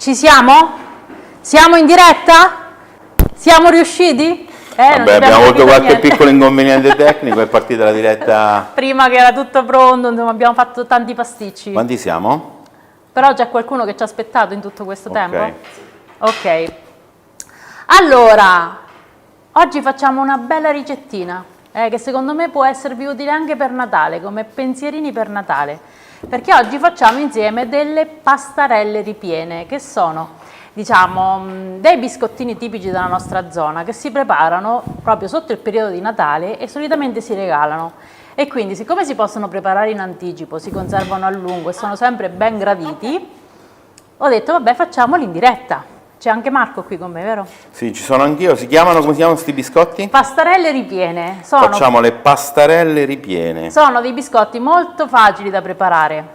Ci siamo? Siamo in diretta? Siamo riusciti? Vabbè, abbiamo avuto qualche piccolo inconveniente tecnico, è partita la diretta. Prima che era tutto pronto, insomma, abbiamo fatto tanti pasticci. Quanti siamo? Però c'è qualcuno che ci ha aspettato in tutto questo tempo? Ok. Allora, oggi facciamo una bella ricettina, che secondo me può esservi utile anche per Natale, come pensierini per Natale. Perché oggi facciamo insieme delle pastarelle ripiene, che sono, diciamo, dei biscottini tipici della nostra zona, che si preparano proprio sotto il periodo di Natale e solitamente si regalano. E quindi, siccome si possono preparare in anticipo, si conservano a lungo e sono sempre ben graditi, ho detto, vabbè, facciamoli in diretta. C'è anche Marco qui con me, vero? Sì, ci sono anch'io. Come si chiamano questi biscotti? Pastarelle ripiene. Facciamo le pastarelle ripiene. Sono dei biscotti molto facili da preparare,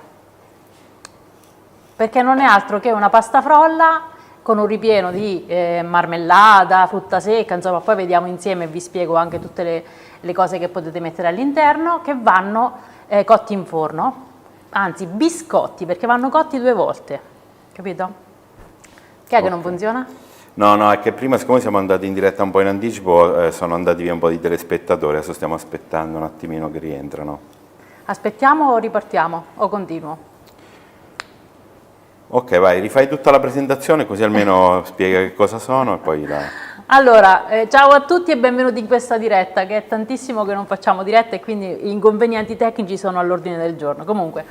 perché non è altro che una pasta frolla con un ripieno di marmellata, frutta secca, insomma, poi vediamo insieme e vi spiego anche tutte le cose che potete mettere all'interno, che vanno cotti in forno, anzi biscotti, perché vanno cotti 2 volte, capito? Che è che non funziona? No, è che prima, siccome siamo andati in diretta un po' in anticipo, sono andati via un po' di telespettatori, adesso stiamo aspettando un attimino che rientrano. Aspettiamo o ripartiamo o continuo? Ok, vai, rifai tutta la presentazione così almeno spiega che cosa sono e poi la... Allora, ciao a tutti e benvenuti in questa diretta, che è tantissimo che non facciamo diretta e quindi gli inconvenienti tecnici sono all'ordine del giorno. Comunque,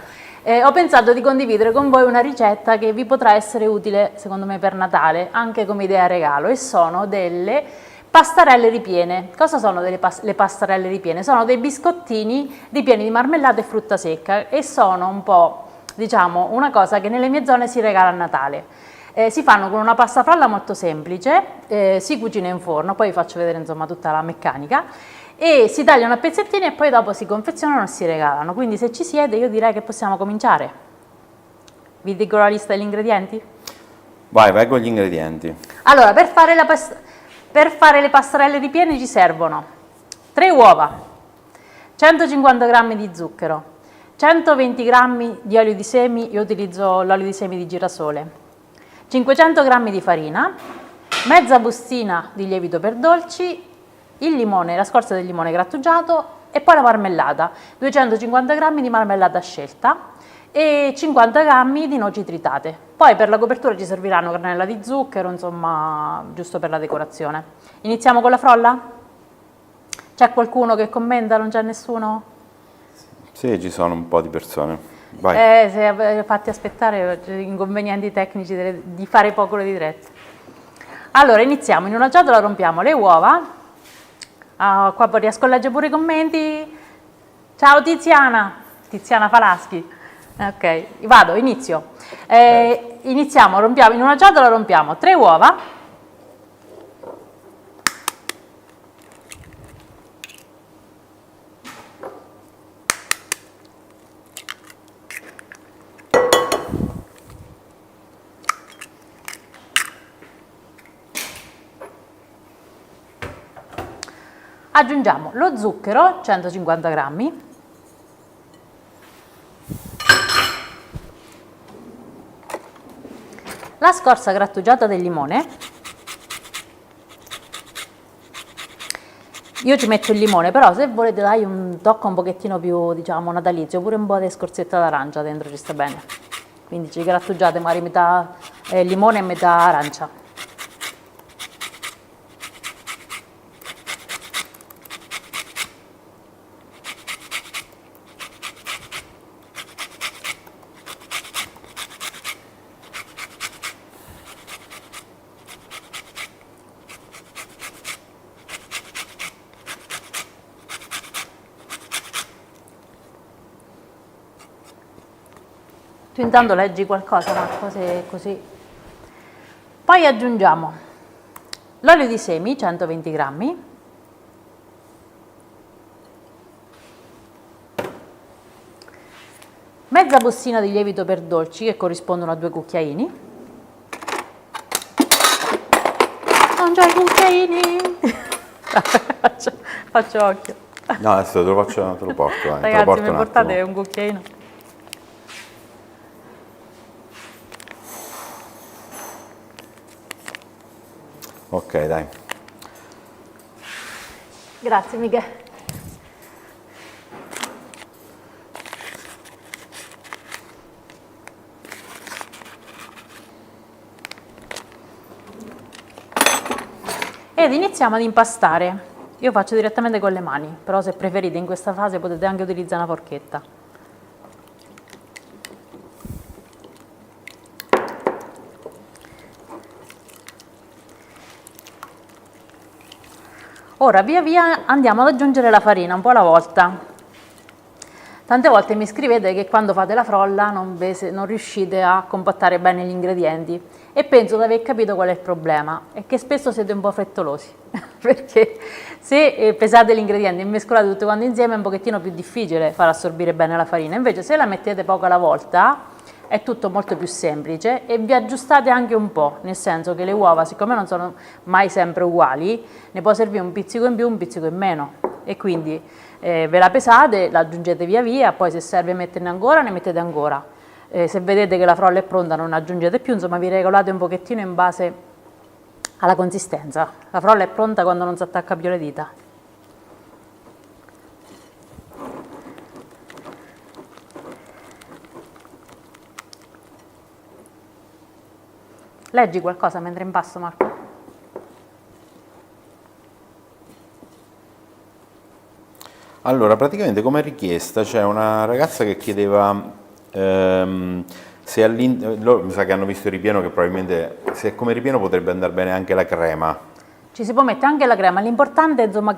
ho pensato di condividere con voi una ricetta che vi potrà essere utile, secondo me, per Natale, anche come idea regalo, e sono delle pastarelle ripiene. Cosa sono le pastarelle ripiene? Sono dei biscottini ripieni di marmellata e frutta secca e sono un po', diciamo, una cosa che nelle mie zone si regala a Natale. Si fanno con una pasta frolla molto semplice, si cucina in forno, poi vi faccio vedere insomma tutta la meccanica, e si tagliano a pezzettini e poi dopo si confezionano e si regalano. Quindi se ci siete io direi che possiamo cominciare. Vi dico la lista degli ingredienti? Vai con gli ingredienti. Allora, per fare le pastarelle ripiene ci servono 3 uova, 150 g di zucchero, 120 g di olio di semi, io utilizzo l'olio di semi di girasole, 500 g di farina, mezza bustina di lievito per dolci, il limone, la scorza del limone grattugiato e poi la marmellata, 250 g di marmellata scelta e 50 g di noci tritate. Poi per la copertura ci serviranno granella di zucchero, insomma, giusto per la decorazione. Iniziamo con la frolla? C'è qualcuno che commenta? Non c'è nessuno? Sì, ci sono un po' di persone. Vai. Se fatti aspettare inconvenienti tecnici di fare poco di diretta. Allora iniziamo, in una ciotola rompiamo le uova. Qua poi riesco a leggere pure i commenti. Ciao Tiziana Falaschi. Ok, vado, inizio. Iniziamo, rompiamo in una ciotola, rompiamo 3 uova. Aggiungiamo lo zucchero, 150 g, la scorza grattugiata del limone, io ci metto il limone, però se volete dai un tocco un pochettino più, diciamo, natalizio, pure un po' di scorzetta d'arancia dentro ci sta bene, quindi ci grattugiate magari metà limone e metà arancia. Tu intanto leggi qualcosa, Marco, se così. Poi aggiungiamo l'olio di semi, 120 g, mezza bustina di lievito per dolci, che corrispondono a 2 cucchiaini. Non c'ho i cucchiaini! Faccio occhio. No, adesso te lo porto. Ragazzi, mi portate un cucchiaino? Ok, dai. Grazie Michele. Ed iniziamo ad impastare. Io faccio direttamente con le mani, però se preferite in questa fase potete anche utilizzare una forchetta. Ora via via andiamo ad aggiungere la farina, un po' alla volta. Tante volte mi scrivete che quando fate la frolla non riuscite a compattare bene gli ingredienti e penso di aver capito qual è il problema, è che spesso siete un po' frettolosi, perché se pesate gli ingredienti e mescolate tutti quanti insieme è un pochettino più difficile far assorbire bene la farina, invece se la mettete poco alla volta è tutto molto più semplice e vi aggiustate anche un po', nel senso che le uova, siccome non sono mai sempre uguali, ne può servire un pizzico in più, un pizzico in meno e quindi ve la pesate, la aggiungete via via, poi se serve metterne ancora ne mettete ancora, se vedete che la frolla è pronta non aggiungete più, insomma vi regolate un pochettino in base alla consistenza. La frolla è pronta quando non si attacca più le dita. Leggi qualcosa mentre impasto, Marco? Allora, praticamente come richiesta c'è una ragazza che chiedeva se loro mi sa che hanno visto il ripieno, che probabilmente se come ripieno potrebbe andare bene anche la crema. Ci si può mettere anche la crema, l'importante è insomma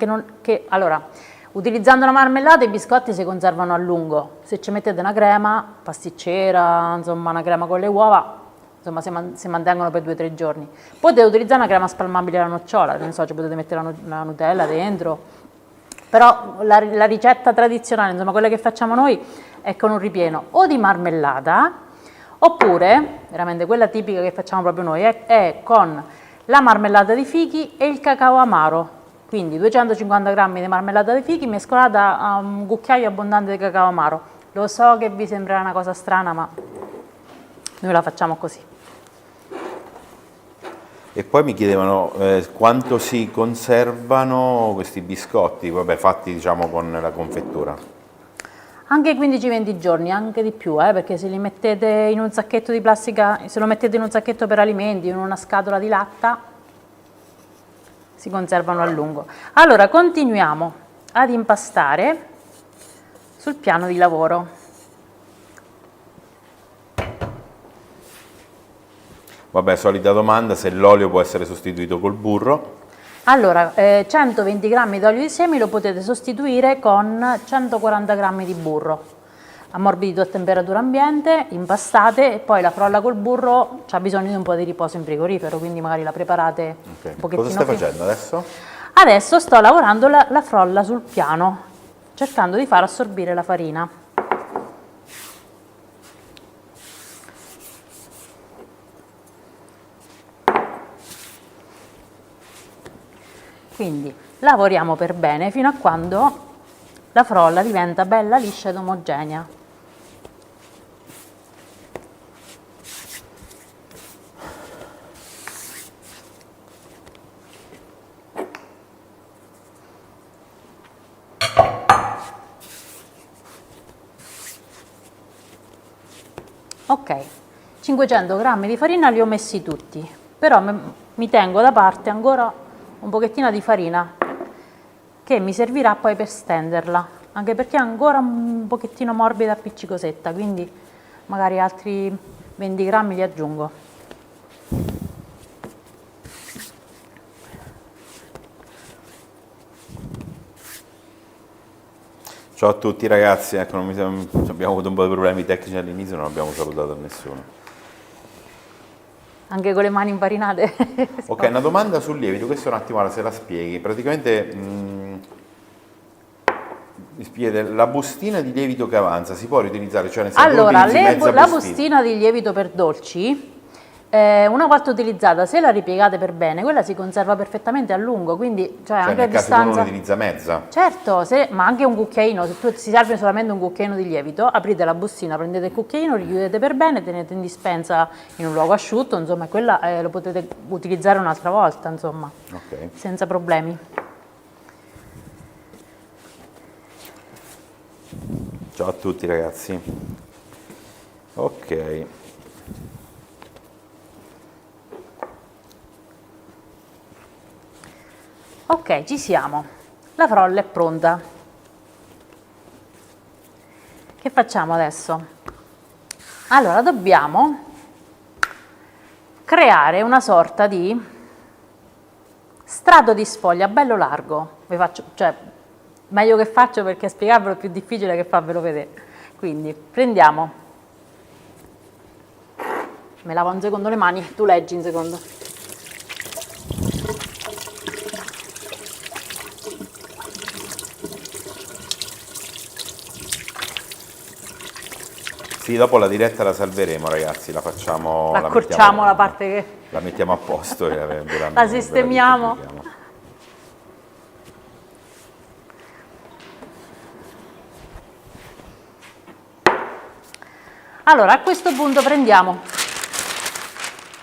allora, utilizzando la marmellata i biscotti si conservano a lungo, se ci mettete una crema pasticcera, insomma una crema con le uova, insomma si mantengono per 2 o 3 giorni. Potete utilizzare una crema spalmabile alla nocciola, non so, ci potete mettere la Nutella dentro, però la ricetta tradizionale, insomma quella che facciamo noi, è con un ripieno o di marmellata, oppure, veramente quella tipica che facciamo proprio noi, è con la marmellata di fichi e il cacao amaro, quindi 250 g di marmellata di fichi mescolata a un cucchiaio abbondante di cacao amaro. Lo so che vi sembrerà una cosa strana, ma noi la facciamo così. E poi mi chiedevano quanto si conservano questi biscotti, vabbè, fatti diciamo con la confettura. Anche 15-20 giorni, anche di più, perché se li mettete in un sacchetto di plastica, se lo mettete in un sacchetto per alimenti, in una scatola di latta, si conservano a lungo. Allora, continuiamo ad impastare sul piano di lavoro. Vabbè, solita domanda, se l'olio può essere sostituito col burro. Allora, 120 g d'olio di semi lo potete sostituire con 140 g di burro, ammorbidito a temperatura ambiente, impastate e poi la frolla col burro ha bisogno di un po' di riposo in frigorifero, quindi magari la preparate un pochettino. Cosa stai facendo adesso? Adesso sto lavorando la frolla sul piano, cercando di far assorbire la farina. Quindi lavoriamo per bene fino a quando la frolla diventa bella liscia ed omogenea. Ok, 500 g di farina li ho messi tutti, però mi tengo da parte ancora un pochettino di farina che mi servirà poi per stenderla, anche perché è ancora un pochettino morbida e appiccicosetta, quindi magari altri 20 grammi li aggiungo. Ciao a tutti ragazzi, ecco, abbiamo avuto un po' di problemi tecnici all'inizio, non abbiamo salutato nessuno. Anche con le mani infarinate. Ok, una domanda sul lievito, questo un attimo ora se la spieghi. Praticamente la bustina di lievito che avanza si può riutilizzare? Cioè nel senso allora, mezza la bustina di lievito per dolci Una volta utilizzata, se la ripiegate per bene, quella si conserva perfettamente a lungo, quindi Cioè anche a nel caso uno distanza. ne utilizza mezza. Certo, ma anche un cucchiaino, se si serve solamente un cucchiaino di lievito, aprite la bustina, prendete il cucchiaino, richiudete per bene, tenete in dispensa in un luogo asciutto, insomma, e quella lo potete utilizzare un'altra volta, insomma, Ok. senza problemi. Ciao a tutti ragazzi. Ok. Ok, ci siamo. La frolla è pronta. Che facciamo adesso? Allora, dobbiamo creare una sorta di strato di sfoglia bello largo. Vi faccio, cioè, meglio che faccio perché spiegarvelo è più difficile che farvelo vedere. Quindi, prendiamo. Me lavo un secondo le mani, tu leggi un secondo. Sì, dopo la diretta la salveremo ragazzi, la facciamo... Accorciamo la parte che... La mettiamo a posto e La sistemiamo. pubblichiamo. Allora, a questo punto prendiamo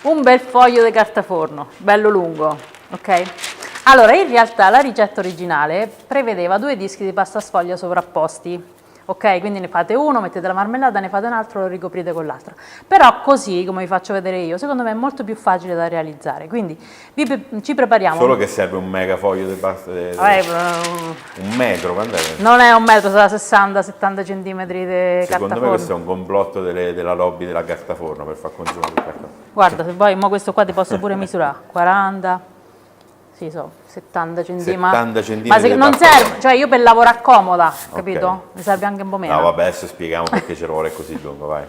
un bel foglio di carta forno, bello lungo, ok? Allora, in realtà la ricetta originale prevedeva 2 dischi di pasta sfoglia sovrapposti, ok? Quindi ne fate uno, mettete la marmellata, ne fate un altro, lo ricoprite con l'altro. Però così, come vi faccio vedere io, secondo me è molto più facile da realizzare. Quindi ci prepariamo... Solo che serve un mega foglio di pasta... un metro, quando è? Non è un metro, sarà 60-70 centimetri di carta Secondo me forno. questo è un complotto della lobby della carta forno per far consumare il carta forno. Guarda, se vuoi, mo questo qua ti posso pure misurare, 40, sì, 70 centimetri. 70 centimetri Ma se di non pasta serve, forno. cioè io per lavorare comoda, capito? Mi serve anche un po' meno. No, vabbè, adesso spieghiamo perché ce lo vuole così lungo, vai.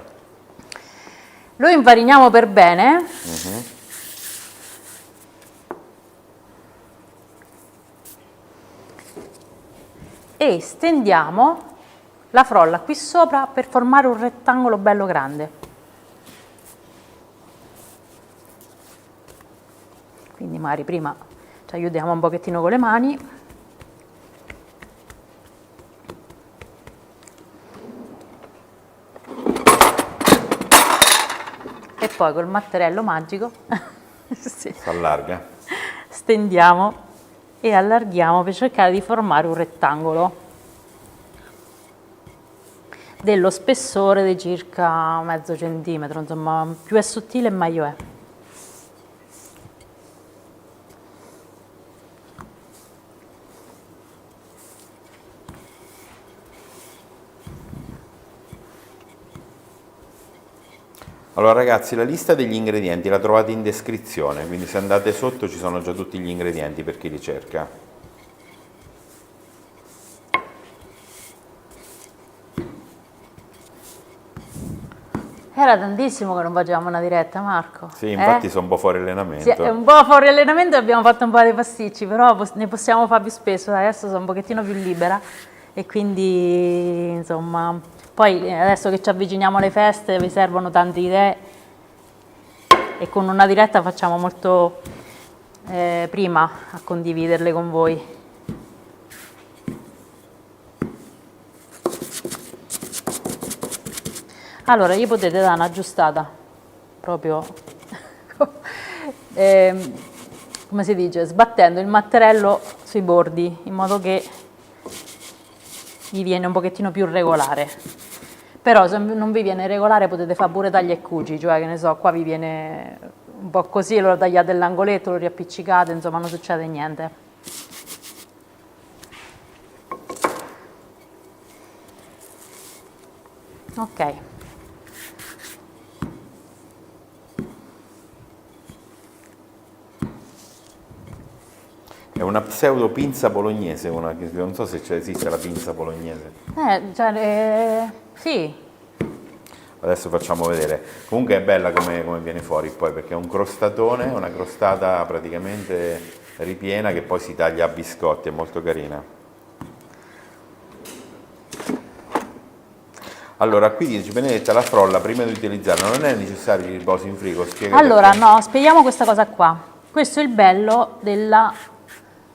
Lo infariniamo per bene. E stendiamo la frolla qui sopra per formare un rettangolo bello grande. Quindi magari prima ci aiutiamo un pochettino con le mani. E poi col mattarello magico sì, Si allarga. stendiamo e allarghiamo per cercare di formare un rettangolo dello spessore di circa mezzo centimetro, insomma, più è sottile meglio è. Allora ragazzi, la lista degli ingredienti la trovate in descrizione, quindi se andate sotto ci sono già tutti gli ingredienti per chi li cerca. Era tantissimo che non facevamo una diretta, Marco. Sì, infatti sono un po' fuori allenamento. Sì, è un po' fuori allenamento e abbiamo fatto un po' di pasticci, però ne possiamo fare più spesso, adesso sono un pochettino più libera e quindi insomma, poi adesso che ci avviciniamo alle feste vi servono tante idee e con una diretta facciamo molto prima a condividerle con voi. Allora, gli potete dare un'aggiustata, proprio, come si dice, sbattendo il mattarello sui bordi, in modo che gli viene un pochettino più regolare. Però se non vi viene regolare potete fare pure taglia e cuci, cioè che ne so, qua vi viene un po' così, lo tagliate l'angoletto, lo riappiccicate, insomma non succede niente. Ok. È una pseudo pinza bolognese, non so se esiste la pinza bolognese. Sì. Adesso facciamo vedere. Comunque è bella come viene fuori poi, perché è un crostatone, una crostata praticamente ripiena che poi si taglia a biscotti, è molto carina. Allora, qui dice Benedetta, la frolla prima di utilizzarla non è necessario che riposi in frigo, spiega Allora, perché. no, spieghiamo questa cosa qua. Questo è il bello della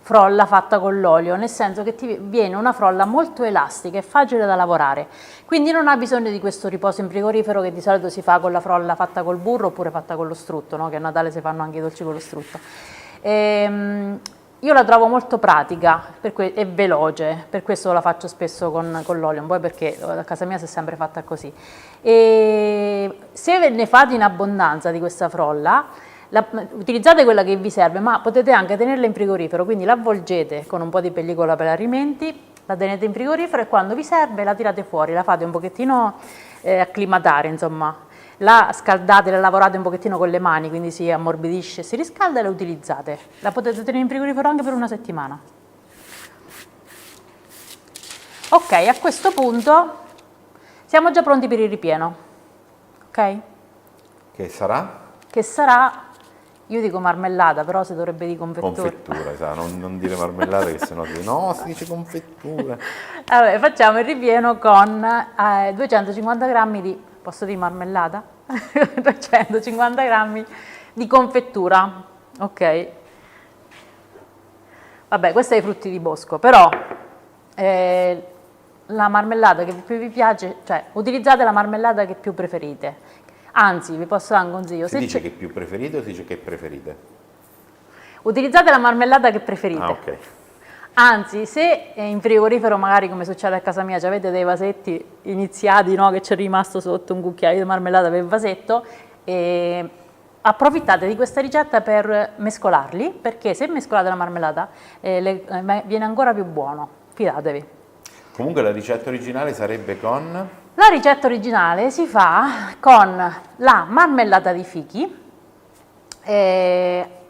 frolla fatta con l'olio, nel senso che ti viene una frolla molto elastica e facile da lavorare, quindi non ha bisogno di questo riposo in frigorifero che di solito si fa con la frolla fatta col burro oppure fatta con lo strutto, no? Che a Natale si fanno anche i dolci con lo strutto. Io la trovo molto pratica e veloce, per questo la faccio spesso con l'olio, poi perché a casa mia si è sempre fatta così. E se ne fate in abbondanza di questa frolla, utilizzate quella che vi serve, ma potete anche tenerla in frigorifero, quindi la avvolgete con un po' di pellicola per alimenti, la tenete in frigorifero e quando vi serve la tirate fuori, la fate un pochettino acclimatare, insomma, la scaldate, la lavorate un pochettino con le mani, quindi si ammorbidisce, si riscalda e la utilizzate. La potete tenere in frigorifero anche per una settimana. Ok, a questo punto siamo già pronti per il ripieno. Ok? Che sarà? Che sarà, io dico marmellata, però si dovrebbe di confettura. Confettura, sa, non dire marmellata che sennò dice no, si dice confettura. Allora, facciamo il ripieno con 250 grammi di, posso dire marmellata? 250 grammi di confettura, ok? Vabbè, questi sono i frutti di bosco, però la marmellata che più vi piace, cioè utilizzate la marmellata che più preferite. Anzi, vi posso dare un consiglio. Si dice che più preferite o si dice che preferite? Utilizzate la marmellata che preferite. Ah, ok. Anzi, se in frigorifero, magari come succede a casa mia, avete dei vasetti iniziati, no, che c'è rimasto sotto un cucchiaio di marmellata per il vasetto, approfittate di questa ricetta per mescolarli, perché se mescolate la marmellata viene ancora più buono, fidatevi. Comunque la ricetta originale sarebbe con... La ricetta originale si fa con la marmellata di fichi,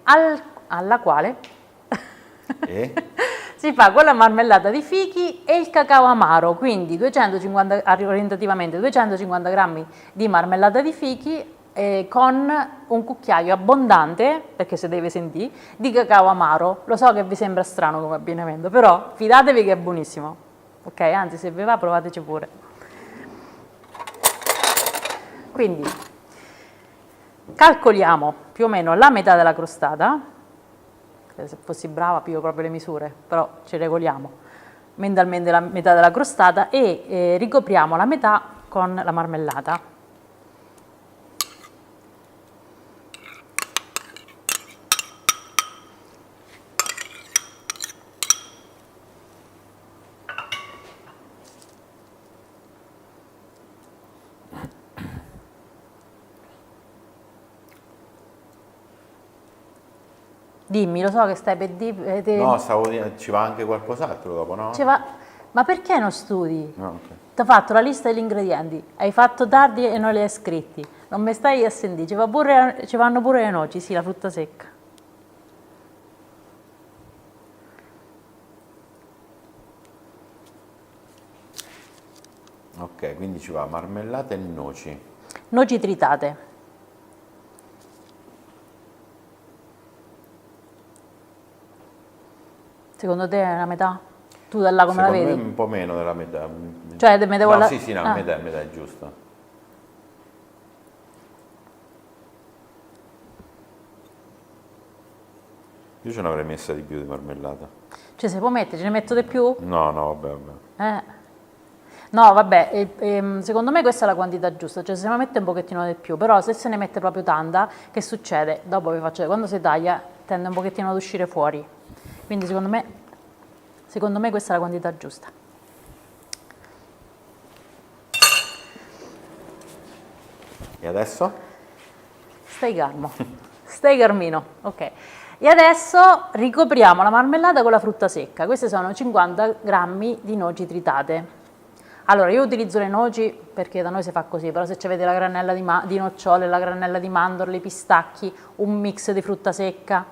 alla quale E? si fa con la marmellata di fichi e il cacao amaro, quindi 250, orientativamente 250 grammi di marmellata di fichi con un cucchiaio abbondante, perché se deve sentire, di cacao amaro. Lo so che vi sembra strano come abbinamento, però fidatevi che è buonissimo. Ok, anzi se vi va provateci pure. Quindi calcoliamo più o meno la metà della crostata, se fossi brava piglio proprio le misure, però ci regoliamo mentalmente la metà della crostata e ricopriamo la metà con la marmellata. Dimmi, lo so che stai per dire. No, stavo dicendo, ci va anche qualcos'altro dopo, no? Ma perché non studi? No, ok. Ti ho fatto la lista degli ingredienti, hai fatto tardi e non li hai scritti. Non mi stai a sentire, ci vanno pure le noci, sì, la frutta secca. Ok, quindi ci va marmellata e noci. Noci tritate. Secondo te è una metà? Tu da là come Secondo la me vedi? un po' meno della metà. Cioè, me devo No, sì, no, ah. metà è giusto. Io ce ne avrei messa di più di marmellata. Cioè, se può mettere, ce ne metto di più? No, no, vabbè. No, vabbè, secondo me questa è la quantità giusta, cioè se ne mette un pochettino di più, però se se ne mette proprio tanta, che succede? Dopo vi faccio vedere, quando si taglia tende un pochettino ad uscire fuori, quindi secondo me questa è la quantità giusta. E adesso? Stai calmo, stai calmino, ok. E adesso ricopriamo la marmellata con la frutta secca, queste sono 50 grammi di noci tritate. Allora, io utilizzo le noci perché da noi si fa così, però se avete la granella di nocciole, la granella di mandorle, i pistacchi, un mix di frutta secca,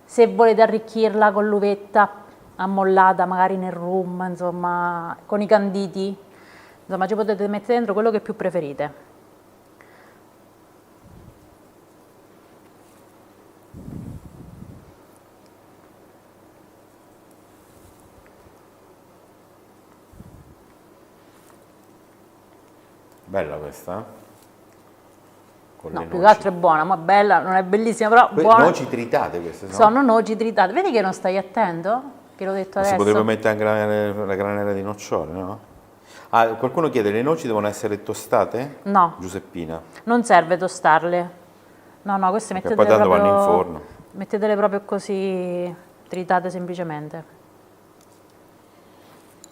se volete arricchirla con l'uvetta ammollata magari nel rum, insomma, con i canditi, insomma, ci potete mettere dentro quello che più preferite. Bella questa? Con No, le più che noci. altro è buona, ma bella, non è bellissima, però buona. Noci tritate queste sono? Sono noci tritate. Vedi che non stai attento? Che l'ho detto Ma si adesso. potrebbe mettere anche la granella di nocciole, no? Ah, qualcuno chiede, le noci devono essere tostate? No, Giuseppina. non serve tostarle. No, no, queste Perché mettetele poi tanto proprio, vanno in forno. mettetele proprio così, tritate semplicemente.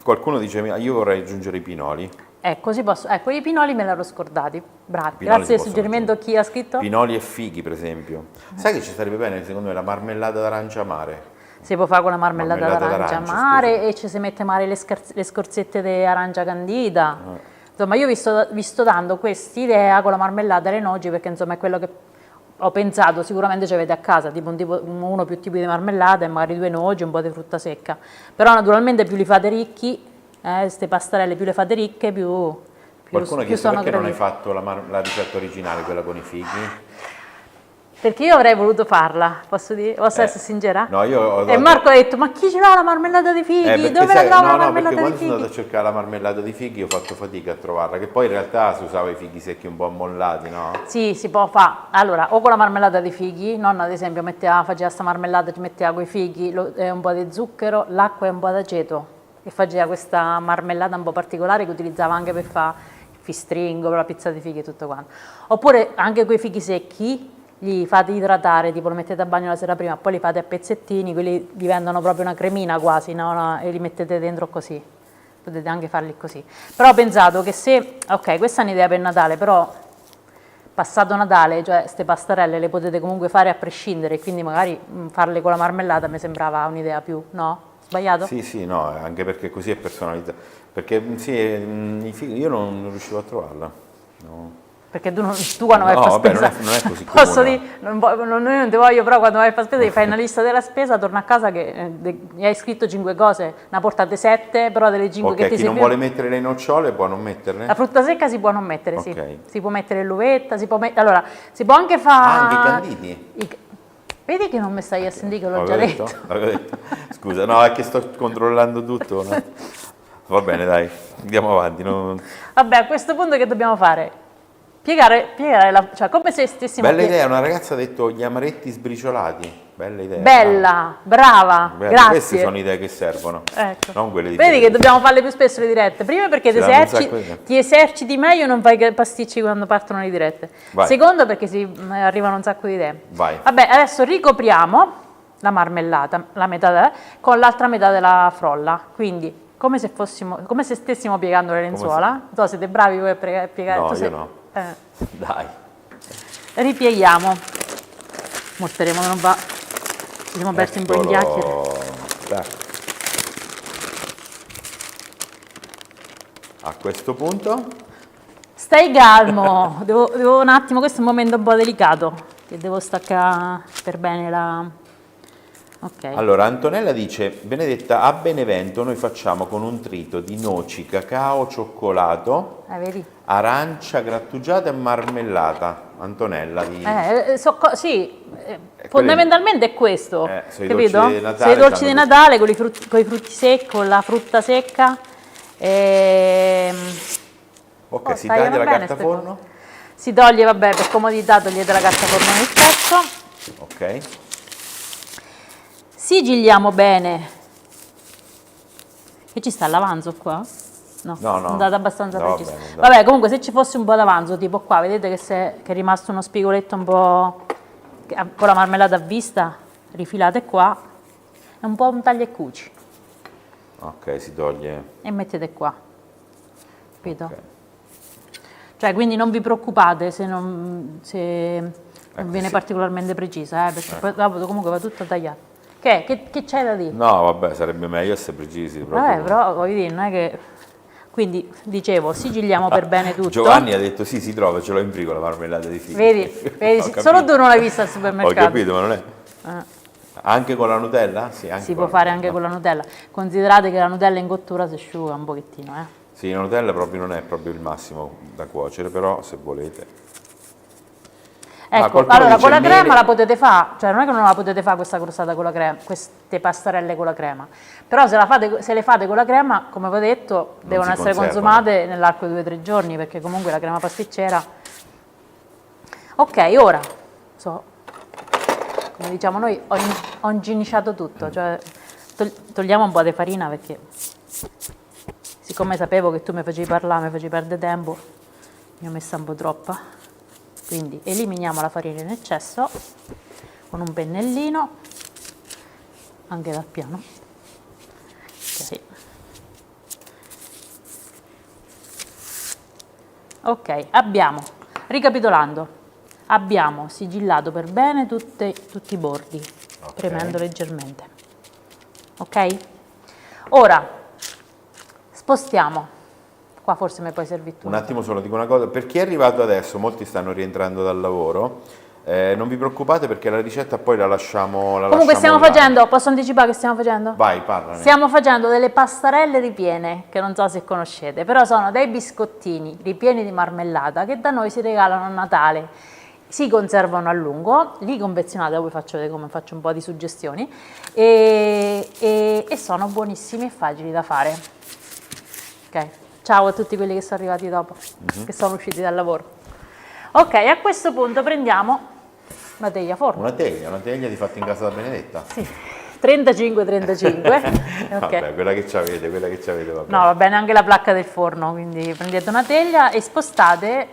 Qualcuno dice, io vorrei aggiungere i pinoli. Così posso. Ecco, i pinoli me li ero scordati. Bravi. Pinoli Grazie si del possono suggerimento a chi ha scritto. Pinoli e fighi, per esempio. Sai che ci sarebbe bene, secondo me, la marmellata d'arancia amare? Si può fare con la marmellata Marmellata d'arancia d'arancia, amare e ci si mette male le scorzette di arancia candida. Insomma, io vi sto dando quest'idea con la marmellata e le noci perché insomma è quello che ho pensato, sicuramente ci avete a casa, tipo uno o più tipi di marmellata e magari 2 noci, un po' di frutta secca. Però naturalmente più li fate ricchi, queste pastarelle più le fate ricche, più Qualcuno ha più chiesto sono perché non hai gradite. fatto la ricetta originale, quella con i fighi? Perché io avrei voluto farla, posso dire? Posso essere sincera? No, io ho E dato- Marco ha detto, ma chi ce l'ha la marmellata di fighi? perché Dove sai- la trovo no, la no, perché marmellata di quando sono andato fighi? a cercare la marmellata di fighi ho fatto fatica a trovarla, che poi in realtà si usava i fighi secchi un po' ammollati, no? Sì, si può fare. Allora, o con la marmellata di fighi, nonna ad esempio faceva questa marmellata, ci metteva quei fighi, un po' di zucchero, l'acqua e un po' d'aceto. E faceva questa marmellata un po' particolare che utilizzava anche per fare il fistringo, per la pizza di fighi e tutto quanto. Oppure anche quei fighi secchi, li fate idratare, tipo lo mettete a bagno la sera prima, poi li fate a pezzettini, quelli diventano proprio una cremina quasi, no? E li mettete dentro così. Potete anche farli così. Però ho pensato che se, ok, questa è un'idea per Natale, però passato Natale, cioè queste pastarelle le potete comunque fare a prescindere, quindi magari farle con la marmellata mi sembrava un'idea più, no? Sbagliato? Sì, sì, no, anche perché così è personalizzato. Perché sì, i fighi, io non riuscivo a trovarla. No. Perché tu quando vai a No, fare vabbè, spesa, non è così posso comune. dire, non ti voglio, però quando vai a fare spesa ti fai una lista della spesa, torna a casa che mi hai scritto 5 cose, ne portate 7, però delle 5 Ok, che ti chi non servivano. vuole mettere le nocciole può non metterle? La frutta secca si può non mettere, sì. Ok. Si può mettere l'uvetta, allora, si può anche fare... Ah, anche i canditi? Vedi che non mi stai a sentire che l'ho già L'avevo detto? L'avevo detto. Scusa, no, è che sto controllando tutto. No? Va bene, dai, andiamo avanti. Vabbè, a questo punto che dobbiamo fare? Piegare cioè come se stessimo... Bella idea, una ragazza ha detto gli amaretti sbriciolati. Bella idea. Bella, brava, Bella. grazie. Queste sono idee che servono, Ecco. non quelle di Vedi che Federico. dobbiamo farle più spesso le dirette. Prima perché Ci danno un sacco di idee. ti eserciti meglio e non fai pasticci quando partono le dirette. Vai. Secondo perché arrivano un sacco di idee. Vai. Vabbè, adesso ricopriamo la marmellata, la metà con l'altra metà della frolla. Quindi come se stessimo piegando le lenzuola. Non so, siete bravi voi a piegare? No, Tu io sei- no. eh. Dai. Ripieghiamo. Mostreremo, non va. Ci siamo persi un po' in chiacchiere. Dai. A questo punto, Stai calmo, devo un attimo, questo è un momento un po' delicato, che devo staccare per bene la... Ok. allora Antonella dice, Benedetta, a Benevento noi facciamo con un trito di noci, cacao, cioccolato, Vedi? arancia grattugiata e marmellata. Antonella di... Sì, fondamentalmente è questo, sono i capito? dolci di Natale, Sono i dolci di stanno Natale con i frutti secchi, con la frutta secca. Ok, si tagliano taglia la bene carta ste forno. cose. Si toglie, vabbè, per comodità togliete la carta forno nel pezzo. Ok. Sigilliamo bene. Che ci sta l'avanzo qua? No, No, no. è andata abbastanza No, precisa. vabbè, Vabbè, comunque se ci fosse un po' d'avanzo, tipo qua, vedete che è rimasto uno spigoletto un po' con la marmellata a vista, rifilate qua, è un po' un taglia e cuci Ok, si toglie. e mettete qua, capito? Ok. Cioè, quindi non vi preoccupate se non viene sì. particolarmente precisa, perché poi dopo comunque va tutto tagliato. Che c'è da dire? No, vabbè, sarebbe meglio essere precisi proprio. Però voglio dire, non è che... Quindi, dicevo, sigilliamo per bene tutto. Giovanni ha detto sì, si trova, ce l'ho in frigo la marmellata di fichi. Vedi, Ho sì, capito. solo tu non l'hai vista al Ho supermercato. capito, ma non è... Anche con la Nutella? Sì, anche Si con può la fare Nutella. anche con la Nutella. Considerate che la Nutella in cottura si asciuga un pochettino, Sì, la Nutella proprio non è proprio il massimo da cuocere, però se volete. Ecco, allora con la crema la potete fare, cioè non è che non la potete fare questa crostata con la crema, queste pastarelle con la crema, però se le fate con la crema, come vi ho detto, devono essere consumate nell'arco di 2 o 3 giorni, perché comunque la crema pasticcera. Ok, ora, come diciamo noi, ho inginiciato tutto, cioè togliamo un po' di farina perché siccome sapevo che tu mi facevi parlare, mi facevi perdere tempo, ne ho messa un po' troppa, quindi eliminiamo la farina in eccesso con un pennellino, anche dal piano. Ok. Ok, ricapitolando, abbiamo sigillato per bene tutti i bordi, premendo leggermente. Ok? Ora spostiamo. Qua forse mi puoi servire tu. Un attimo solo, dico una cosa, per chi è arrivato adesso, molti stanno rientrando dal lavoro, non vi preoccupate perché la ricetta poi la lasciamo. Comunque stiamo facendo, posso anticipare che stiamo facendo? Vai, parlane. Stiamo facendo delle pastarelle ripiene, che non so se conoscete, però sono dei biscottini ripieni di marmellata che da noi si regalano a Natale. Si conservano a lungo, li confezionate, poi faccio vedere come faccio un po' di suggestioni, e sono buonissimi e facili da fare. Ok, ciao a tutti quelli che sono arrivati dopo, che sono usciti dal lavoro. Ok, a questo punto prendiamo una teglia forno. Una teglia di fatta in casa da Benedetta? Sì, 35-35. Okay. Vabbè, quella che ci avete, va bene. No, va bene anche la placca del forno, quindi prendete una teglia e spostate,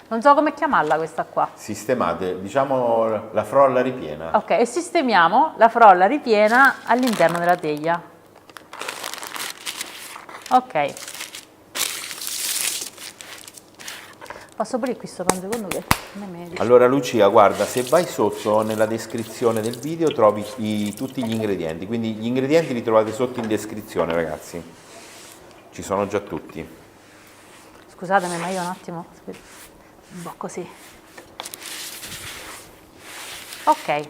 non so come chiamarla questa qua. Sistemate, diciamo, la frolla ripiena. Ok, e sistemiamo la frolla ripiena all'interno della teglia. Ok. Posso pulire qui sto un secondo che non è medico. Allora Lucia, guarda, se vai sotto nella descrizione del video trovi tutti gli ingredienti, quindi gli ingredienti li trovate sotto in descrizione, ragazzi. Ci sono già tutti. Scusatemi, ma io un attimo, un po' così. Ok.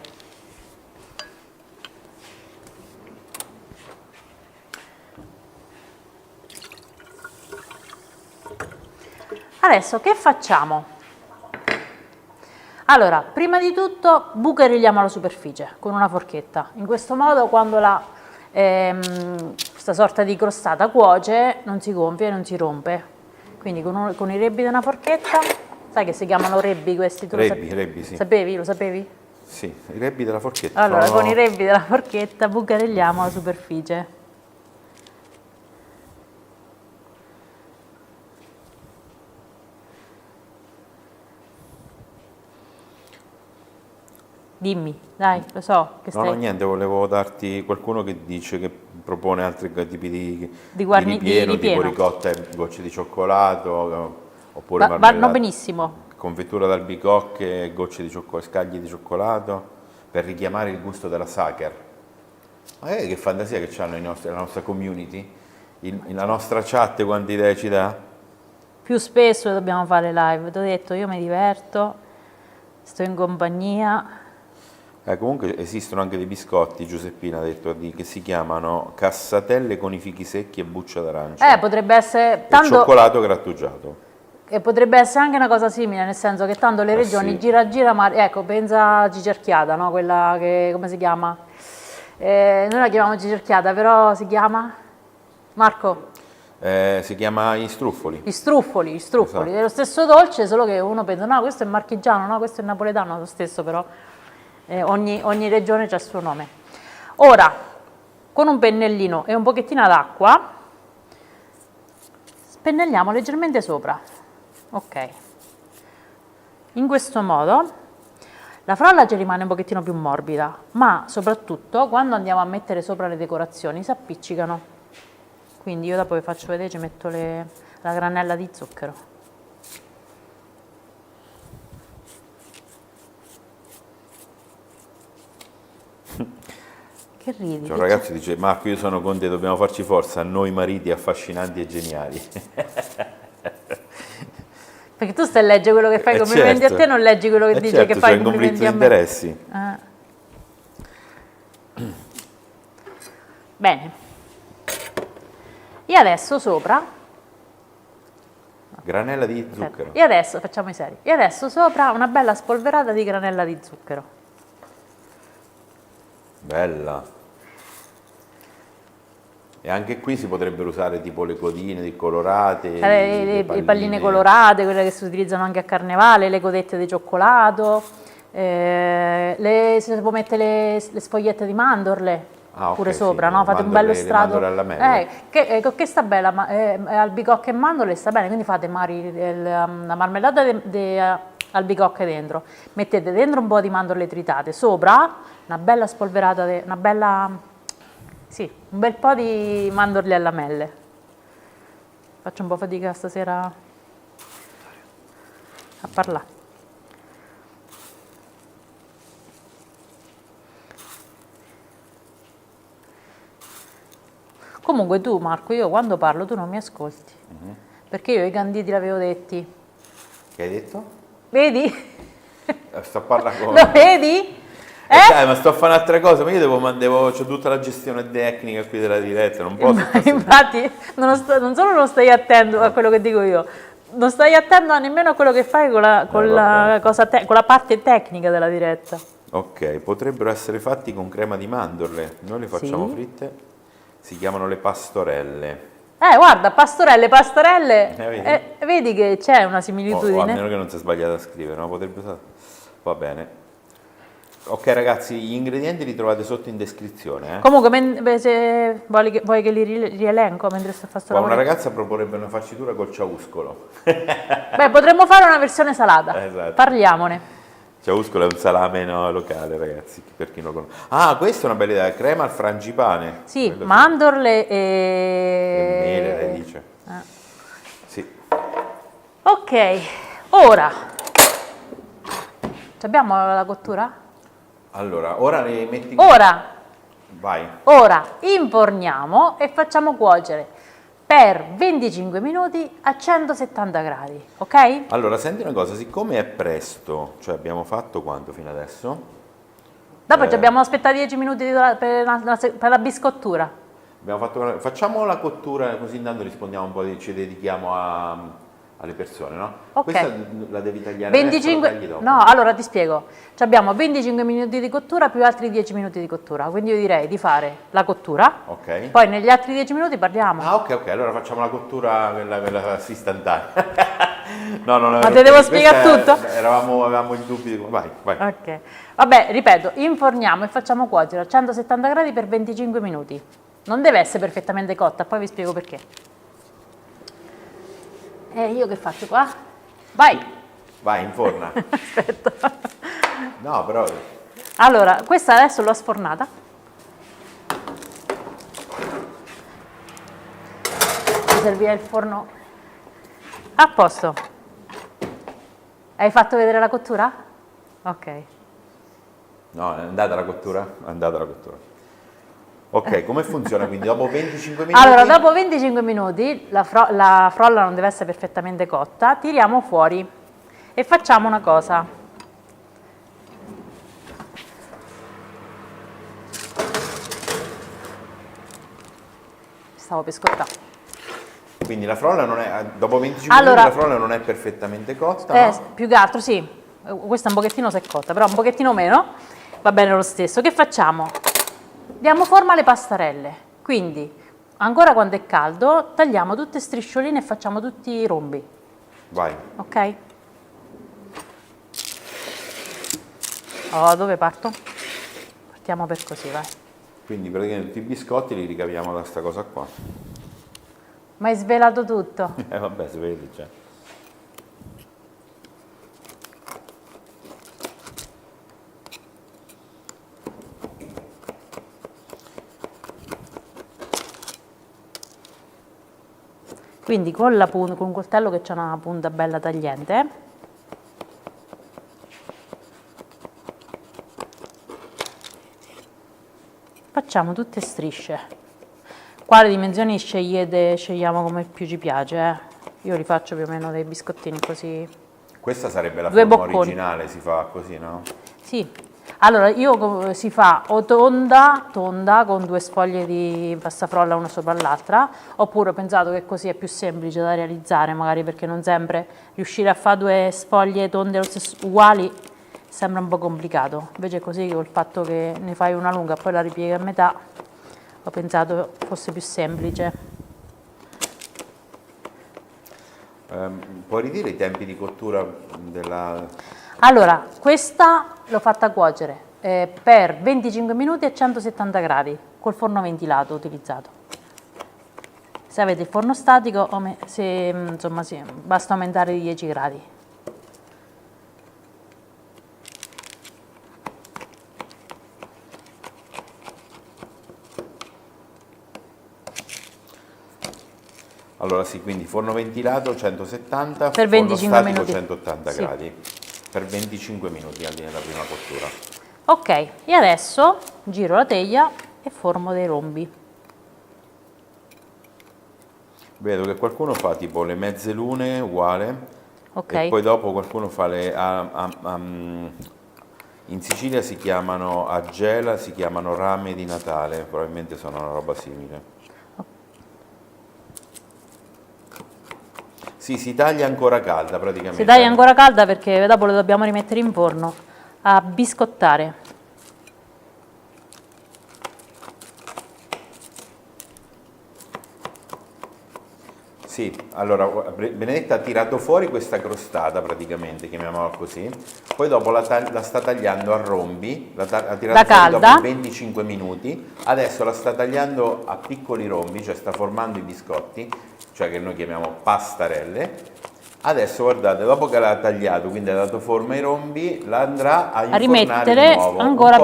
Adesso che facciamo? Allora, prima di tutto bucherilliamo la superficie con una forchetta. In questo modo quando questa sorta di crostata cuoce non si gonfia e non si rompe. Quindi con i rebbi di una forchetta, sai che si chiamano rebbi questi? Tu Rebbi, sì. Sapevi? Lo sapevi? Sì, i rebbi della forchetta. Allora, con i rebbi della forchetta bucherilliamo la superficie. Dimmi, dai, lo so che stai... No, niente, volevo darti qualcuno che dice che propone altri tipi di ripieno, tipo ricotta e gocce di cioccolato, oppure marmellata. Vanno benissimo. Confettura d'albicocche e gocce di cioccolato, scaglie di cioccolato, per richiamare il gusto della Sacher. Ma che fantasia che hanno la nostra community, la nostra chat, quante idee ci dà? Più spesso dobbiamo fare live, ti ho detto, io mi diverto, sto in compagnia. Comunque esistono anche dei biscotti, Giuseppina ha detto, che si chiamano cassatelle con i fichi secchi e buccia d'arancia. Potrebbe essere... E cioccolato grattugiato. E potrebbe essere anche una cosa simile, nel senso che tanto le regioni sì. gira, ma ecco, pensa a Cicerchiata, no? Quella che, come si chiama? Noi la chiamiamo Cicerchiata, però si chiama? Marco? Si chiama i struffoli. I struffoli, Esatto. È lo stesso dolce, solo che uno pensa, no, questo è marchigiano, no, questo è napoletano, lo stesso però. Ogni regione ha il suo nome. Ora, con un pennellino e un pochettino d'acqua, spennelliamo leggermente sopra. Ok. In questo modo la frolla ci rimane un pochettino più morbida, ma soprattutto quando andiamo a mettere sopra le decorazioni si appiccicano. Quindi io dopo vi faccio vedere, ci metto la granella di zucchero. Che ridi? C'è un ragazzo che dice, Marco, io sono con te, dobbiamo farci forza, noi mariti affascinanti e geniali. Perché tu stai a leggere quello che fai i complimenti a te, non leggi quello che dice che fai i complimenti a me. Interessi. Bene. E adesso sopra, Granella di Aspetta. zucchero. E adesso, facciamo i seri, e adesso sopra una bella spolverata di granella di zucchero. Bella. E anche qui si potrebbero usare tipo le codine di colorate, Le palline colorate, quelle che si utilizzano anche a carnevale, le codette di cioccolato, si può mettere le sfogliette di mandorle. Ah, ok, pure sì, sopra, no? Fate un mandorle- bello le strato. mandorle alla mele. Che sta bella, albicocche e mandorle sta bene, quindi fate la marmellata di albicocche dentro, mettete dentro un po' di mandorle tritate, sopra una bella spolverata, sì, un bel po' di mandorle alla mele. Faccio un po' fatica stasera a parlare. Comunque tu Marco, io quando parlo tu non mi ascolti, perché io i canditi l'avevo detti. Che hai detto? Vedi? Sto a parlare con... Lo vedi? Dai, ma sto a fare un'altra cosa, ma io c'ho tutta la gestione tecnica qui della diretta, non posso stare Infatti non solo non stai attento a quello che dico io, non stai attento nemmeno a quello che fai con la parte tecnica della diretta. Ok, potrebbero essere fatti con crema di mandorle, noi le facciamo Sì. fritte, si chiamano le pastorelle. Guarda, pastorelle, Vedi? vedi che c'è una O a similitudine. meno che non si è sbagliato a scrivere, ma potrebbe essere... Va bene. Ok ragazzi, gli ingredienti li trovate sotto in descrizione. Comunque, se vuoi che li rielenco mentre sto a fare sto Una lavoro? ragazza proporrebbe una farcitura col ciauscolo. Beh, potremmo fare una versione salata. Esatto. Parliamone. Ciauscolo è un salame locale, ragazzi, per chi non lo conosce. Ah, questa è una bella idea, crema al frangipane. Sì, Quello mandorle E mele, lei dice. Sì. Ok, ora. Abbiamo la cottura? Allora, ora le metti... Ora Vai. inforniamo e facciamo cuocere per 25 minuti a 170 gradi, ok? Allora, senti una cosa, siccome è presto, cioè abbiamo fatto quanto fino adesso? Dopo ci abbiamo aspettato 10 minuti per la biscottura. Facciamo la cottura così intanto rispondiamo un po', ci dedichiamo alle persone, no? Ok. Questa la devi tagliare 25, adesso, la tagli dopo? no, allora ti spiego. Ci abbiamo 25 minuti di cottura più altri 10 minuti di cottura, quindi io direi di fare la cottura, Ok. poi negli altri 10 minuti parliamo. Ah, ok, allora facciamo la cottura, quella istantanea. No, non Ma te devo spiegare tutto? Avevamo i dubbi. Vai. Ok, vabbè, ripeto, inforniamo e facciamo cuocere a 170 gradi per 25 minuti. Non deve essere perfettamente cotta, poi vi spiego perché. E io che faccio qua? Vai, Inforna. aspetta. No, però... Allora, questa adesso l'ho sfornata. Mi serviva il forno. A posto. Hai fatto vedere la cottura? Ok. No, è andata la cottura? È andata la cottura. Ok, come funziona quindi? Dopo 25 minuti? Allora, dopo 25 minuti, la frolla non deve essere perfettamente cotta, tiriamo fuori e facciamo una cosa. Stavo per scottare. Quindi la frolla non è... Dopo 25 Allora, minuti la frolla non è perfettamente cotta, no? più che altro sì, questa un pochettino si è cotta, però un pochettino meno, va bene lo stesso. Che facciamo? Diamo forma alle pastarelle, quindi ancora quando è caldo tagliamo tutte striscioline e facciamo tutti i rombi, Vai. ok? Oh, dove parto? Partiamo per così, vai. Quindi praticamente tutti i biscotti li ricaviamo da sta cosa qua. Ma hai svelato tutto. Vabbè, si vede, cioè. Quindi con un coltello che c'ha una punta bella tagliente, facciamo tutte strisce. Quale dimensioni scegliamo come più ci piace, Io li faccio più o meno dei biscottini così. Questa sarebbe la Due forma bocconi. originale, si fa così, no? Sì, Allora, si fa o tonda con 2 sfoglie di pasta frolla una sopra l'altra, oppure ho pensato che così è più semplice da realizzare, magari perché non sempre riuscire a fare 2 sfoglie tonde uguali sembra un po' complicato. Invece così, col fatto che ne fai una lunga e poi la ripieghi a metà, ho pensato fosse più semplice. Puoi ridire i tempi di cottura della... Allora, questa l'ho fatta cuocere per 25 minuti a 170 gradi, col forno ventilato utilizzato. Se avete il forno statico, basta aumentare di 10 gradi. Allora sì, quindi forno ventilato 170, Per forno 25 statico minuti. 180 Sì. gradi, per 25 minuti al di nella prima cottura. Ok, e adesso giro la teglia e formo dei rombi. Vedo che qualcuno fa tipo le mezze lune uguale, Ok, e poi dopo qualcuno fa in Sicilia si chiamano a gela, si chiamano rame di Natale, probabilmente sono una roba simile. Sì, si taglia ancora calda praticamente. si taglia ancora calda perché dopo lo dobbiamo rimettere in forno a biscottare. Sì, allora Benedetta ha tirato fuori questa crostata praticamente, chiamiamola così, poi dopo la sta tagliando a rombi, ha tirato Da fuori calda. dopo 25 minuti, adesso la sta tagliando a piccoli rombi, cioè sta formando i biscotti, cioè che noi chiamiamo pastarelle. Adesso guardate, dopo che l'ha tagliato, quindi ha dato forma ai rombi, la andrà a infornare rimettere di nuovo. ancora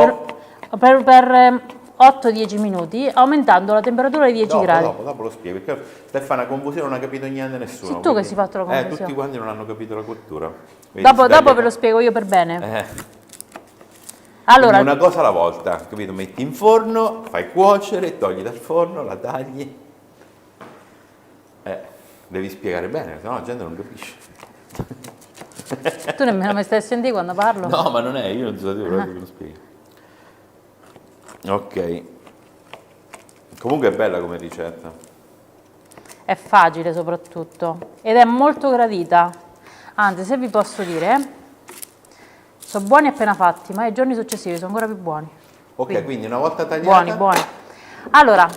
per 8-10 minuti, aumentando la temperatura di 10 gradi. Dopo lo spiego, perché Stefana confusione non ha capito niente nessuno. Sei tu che si è fatto la confusione. Tutti quanti non hanno capito la cottura. Vedi, Dopo ve lo spiego io per bene. Allora, Allora, una cosa alla volta, capito? Metti in forno, fai cuocere, togli dal forno, la tagli. Devi spiegare bene, sennò la gente non capisce. tu nemmeno mi stai a sentire quando parlo? No, ma non è, io non so proprio che lo spiego. Ok. Comunque è bella come ricetta. È facile soprattutto ed è molto gradita. Anzi, se vi posso dire, sono buoni appena fatti, ma i giorni successivi sono ancora più buoni. Ok, quindi una volta tagliata... Buoni. Allora,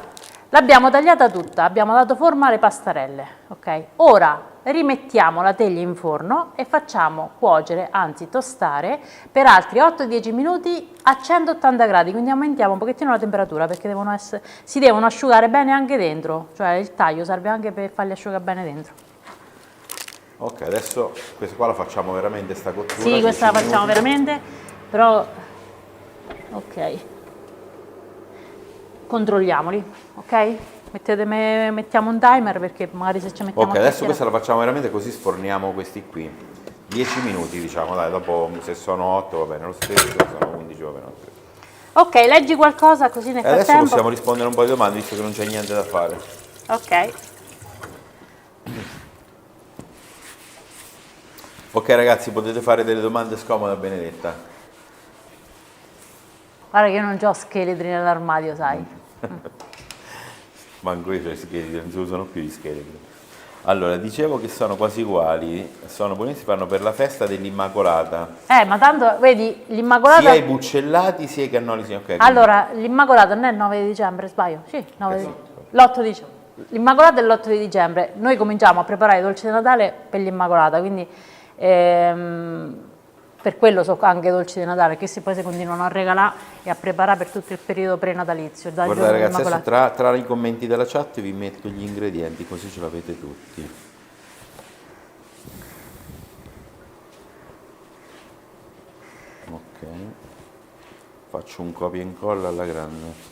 l'abbiamo tagliata tutta, abbiamo dato forma alle pastarelle, ok? Ora rimettiamo la teglia in forno e facciamo cuocere, anzi tostare, per altri 8-10 minuti a 180 gradi, quindi aumentiamo un pochettino la temperatura perché si devono asciugare bene anche dentro, cioè il taglio serve anche per farli asciugare bene dentro. Ok, adesso questa qua la facciamo veramente sta cottura. Sì, questa la facciamo veramente, però ok. Controlliamoli, ok? Mettiamo un timer perché magari se ci mettiamo Ok, adesso questa la facciamo veramente così sforniamo questi qui. 10 minuti diciamo, dai, dopo se sono 8 va bene lo stesso, se sono 11 va bene lo stesso. Ok, leggi qualcosa così nel frattempo. Adesso possiamo rispondere un po' di domande visto che non c'è niente da fare. Ok. Ok ragazzi, potete fare delle domande scomode a Benedetta. Guarda che io non ho scheletri nell'armadio, sai. Manco io c'ho i scheletri, non si usano più gli scheletri. Allora, dicevo che sono quasi uguali, sono buonissimi, fanno per la festa dell'Immacolata. Ma tanto, vedi, l'Immacolata... Sia i buccellati sia i cannoli, sì, ok. Allora, l'Immacolata non è il 9 di dicembre, sbaglio? Sì, l'8 dicembre. L'Immacolata è l'8 di dicembre. Noi cominciamo a preparare i dolci di Natale per l'Immacolata, quindi per quello so anche i dolci di Natale, che poi si continuano a regalare e a preparare per tutto il periodo prenatalizio. Guardate ragazzi, adesso tra i commenti della chat vi metto gli ingredienti così ce l'avete tutti. Ok, faccio un copia e incolla alla grande.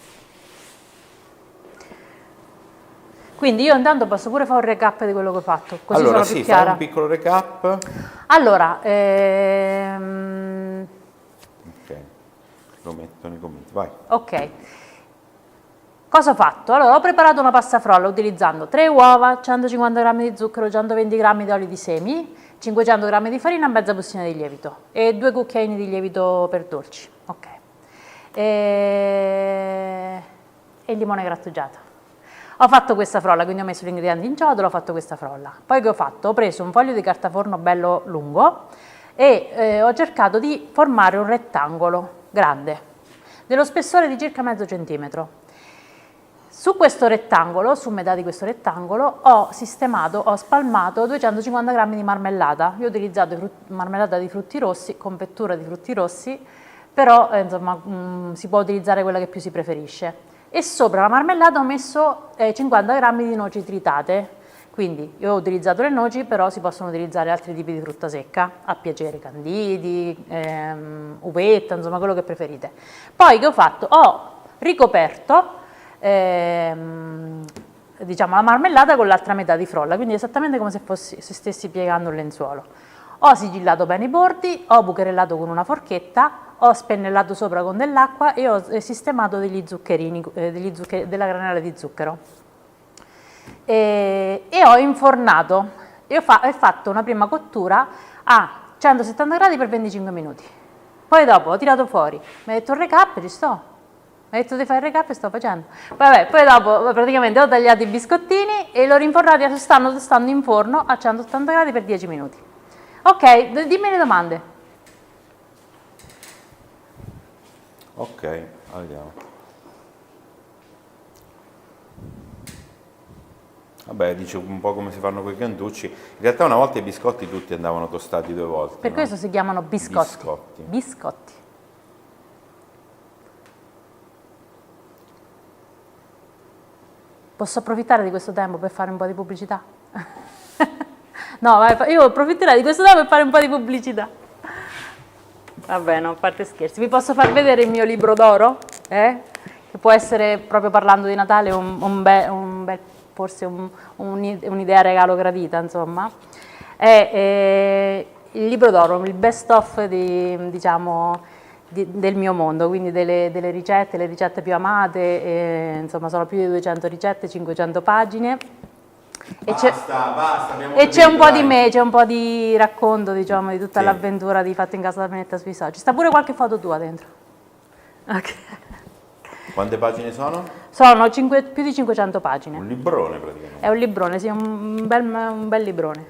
Quindi io intanto posso pure fare un recap di quello che ho fatto, così allora, sono più chiara. Fai un piccolo recap. Allora, Ok, lo metto nei commenti, vai. ok. Cosa ho fatto? Allora, ho preparato una pasta frolla utilizzando 3 uova, 150 g di zucchero, 120 g di olio di semi, 500 g di farina, mezza bustina di lievito e 2 cucchiaini di lievito per dolci. Ok. E il limone grattugiato. Ho fatto questa frolla, quindi ho messo gli ingredienti in ciotola, ho fatto questa frolla. Poi che ho fatto? Ho preso un foglio di carta forno bello lungo e ho cercato di formare un rettangolo grande, dello spessore di circa mezzo centimetro. Su questo rettangolo, su metà di questo rettangolo, ho spalmato 250 g di marmellata. Io ho utilizzato marmellata di frutti rossi, confettura di frutti rossi, però insomma si può utilizzare quella che più si preferisce. E sopra la marmellata ho messo 50 g di noci tritate, quindi io ho utilizzato le noci, però si possono utilizzare altri tipi di frutta secca, a piacere, canditi, uvetta, insomma quello che preferite. Poi che ho fatto? Ho ricoperto diciamo la marmellata con l'altra metà di frolla, quindi esattamente come se stessi piegando un lenzuolo. Ho sigillato bene i bordi, ho bucherellato con una forchetta, ho spennellato sopra con dell'acqua e ho sistemato degli zuccherini, della granella di zucchero. E ho infornato e ho fatto una prima cottura a 170 gradi per 25 minuti. Poi dopo ho tirato fuori, mi ha detto il recap e ci sto. Mi ha detto di fare il recap e sto facendo. Poi dopo praticamente ho tagliato i biscottini e l'ho rinfornati, stando in forno a 180 gradi per 10 minuti. Ok, dimmi le domande. Ok, andiamo. Vabbè, dice un po' come si fanno quei cantucci. In realtà una volta i biscotti tutti andavano tostati 2 volte. Per questo si chiamano biscotti. Biscotti. Posso approfittare di questo tempo per fare un po' di pubblicità? No, io approfitterei di questo tempo per fare un po' di pubblicità. Vabbè, no, a parte scherzi. Vi posso far vedere il mio libro d'oro? Che può essere, proprio parlando di Natale, forse un'idea regalo gradita, insomma. È il libro d'oro, il best of del mio mondo, quindi delle ricette, le ricette più amate, insomma sono più di 200 ricette, 500 pagine. Basta, e c'è un po' di me, c'è un po' di racconto, diciamo, di tutta l'avventura di Fatto in Casa da Benetta sui social. Sta pure qualche foto tua dentro. Okay. Quante pagine sono? Sono più di 500 pagine. Un librone praticamente. È un librone, sì, un bel librone.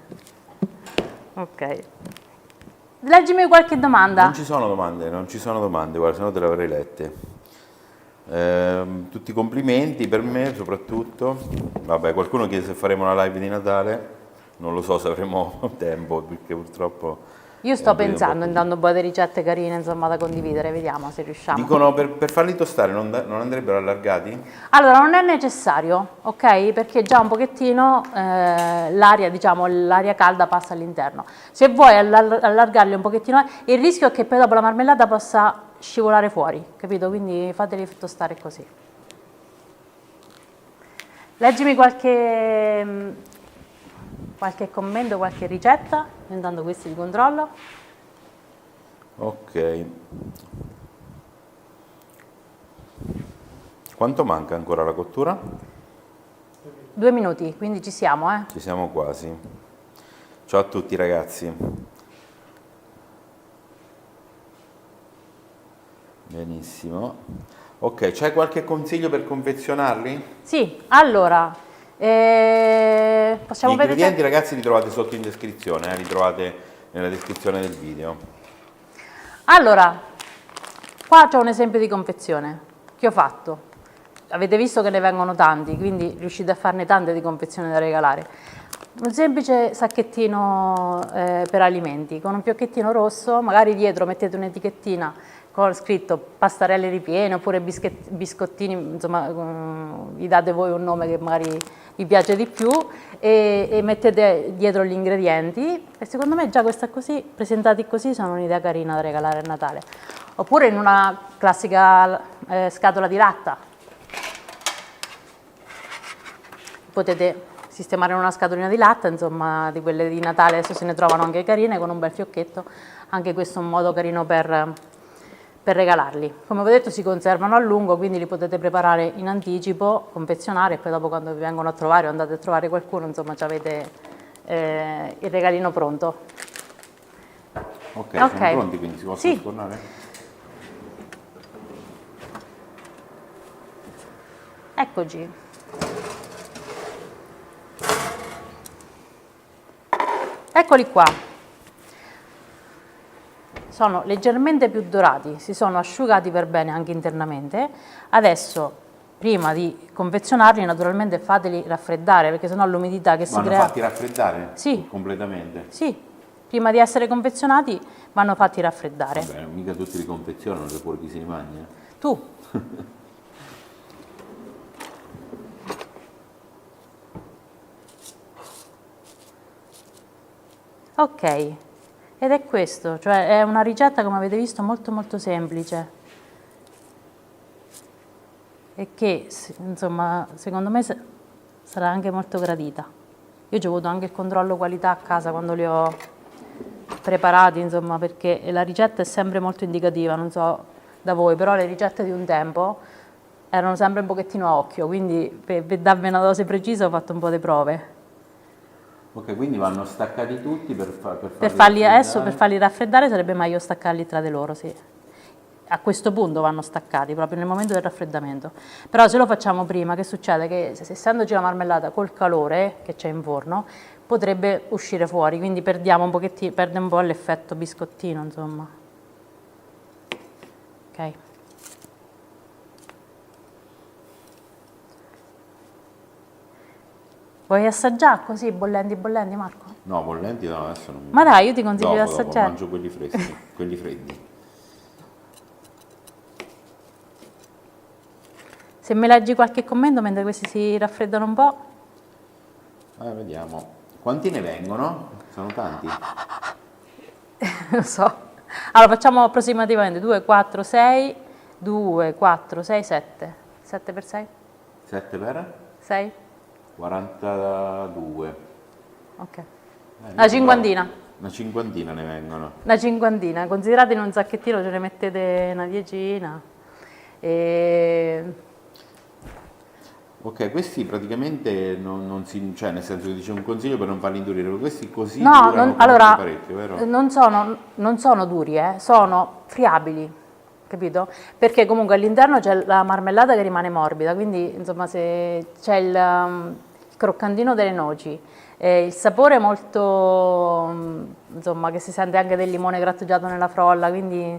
Ok. Leggimi qualche domanda. Non ci sono domande, guarda, se no te le avrei lette. Tutti complimenti per me soprattutto. Vabbè, qualcuno chiede se faremo una live di Natale, non lo so se avremo tempo perché purtroppo... Io sto pensando, intanto un po' di ricette carine, insomma, da condividere, vediamo se riusciamo. Dicono per farli tostare non andrebbero allargati? Allora, non è necessario, ok? Perché già un pochettino l'aria, diciamo, l'aria calda passa all'interno. Se vuoi allargarli un pochettino, il rischio è che poi dopo la marmellata possa scivolare fuori, capito? Quindi fateli tostare così. Leggimi qualche commento, qualche ricetta, intanto questi li controllo. Ok. Quanto manca ancora la cottura? 2 minuti, quindi ci siamo, eh? Ci siamo quasi. Ciao a tutti ragazzi. Benissimo. Ok, c'hai qualche consiglio per confezionarli? Sì, allora, possiamo Gli ingredienti ragazzi li trovate sotto in descrizione, li trovate nella descrizione del video. Allora, qua c'è un esempio di confezione che ho fatto. Avete visto che ne vengono tanti, quindi riuscite a farne tante di confezione da regalare. Un semplice sacchettino per alimenti, con un fiocchettino rosso, magari dietro mettete un'etichettina con scritto pastarelle ripiene oppure biscottini, insomma gli date voi un nome che magari vi piace di più e mettete dietro gli ingredienti e secondo me già questa così, presentati così, sono un'idea carina da regalare a Natale. Oppure in una classica scatola di latta. Potete sistemare in una scatolina di latta, insomma di quelle di Natale, adesso se ne trovano anche carine con un bel fiocchetto, anche questo è un modo carino per regalarli. Come vi ho detto si conservano a lungo, quindi li potete preparare in anticipo, confezionare e poi dopo quando vi vengono a trovare o andate a trovare qualcuno, insomma avete il regalino pronto. Ok, siamo pronti, quindi si possono Sì. sfornare? Eccoci. Eccoli qua. Sono leggermente più dorati, si sono asciugati per bene anche internamente. Adesso, prima di confezionarli, naturalmente fateli raffreddare, perché sennò l'umidità che si Vanno crea... fatti raffreddare? Sì. Completamente? Sì, prima di essere confezionati vanno fatti raffreddare. Vabbè, mica tutti li confezionano, se pure chi si li mangia. Tu. Ok, ed è questo, cioè è una ricetta, come avete visto, molto molto semplice e che insomma secondo me sarà anche molto gradita. Io ci ho avuto anche il controllo qualità a casa quando li ho preparati, insomma, perché la ricetta è sempre molto indicativa, non so da voi, però le ricette di un tempo erano sempre un pochettino a occhio, quindi per darvi una dose precisa ho fatto un po' di prove. Ok, quindi vanno staccati tutti per Per farli adesso, per farli raffreddare sarebbe meglio staccarli tra di loro, sì. A questo punto vanno staccati, proprio nel momento del raffreddamento. Però se lo facciamo prima, che succede? Che essendoci la marmellata col calore che c'è in forno, potrebbe uscire fuori, quindi perdiamo un pochettino, perde un po' l'effetto biscottino, insomma. Ok. Vuoi assaggiare così, bollenti bollenti, Marco? No, bollenti no, adesso non mi... Ma dai, io ti consiglio di dopo, assaggiare. mangio quelli freschi, quelli freddi. Se mi leggi qualche commento mentre questi si raffreddano un po'. Vediamo. Quanti ne vengono? Sono tanti. Lo so. Allora facciamo approssimativamente 2, 4, 6, 2, 4, 6, 7. 7 per 6? 7 per? 6? 42. Ok. Una cinquantina. Una cinquantina ne vengono. Una cinquantina. Considerate in un sacchettino ce ne mettete una decina. Ok, questi praticamente non si... cioè nel senso che dice un consiglio per non farli indurire, questi così No, durano allora, parecchio, vero? non sono duri, sono friabili, capito? Perché comunque all'interno c'è la marmellata che rimane morbida, quindi insomma se c'è il croccantino delle noci, il sapore molto, insomma, che si sente anche del limone grattugiato nella frolla, quindi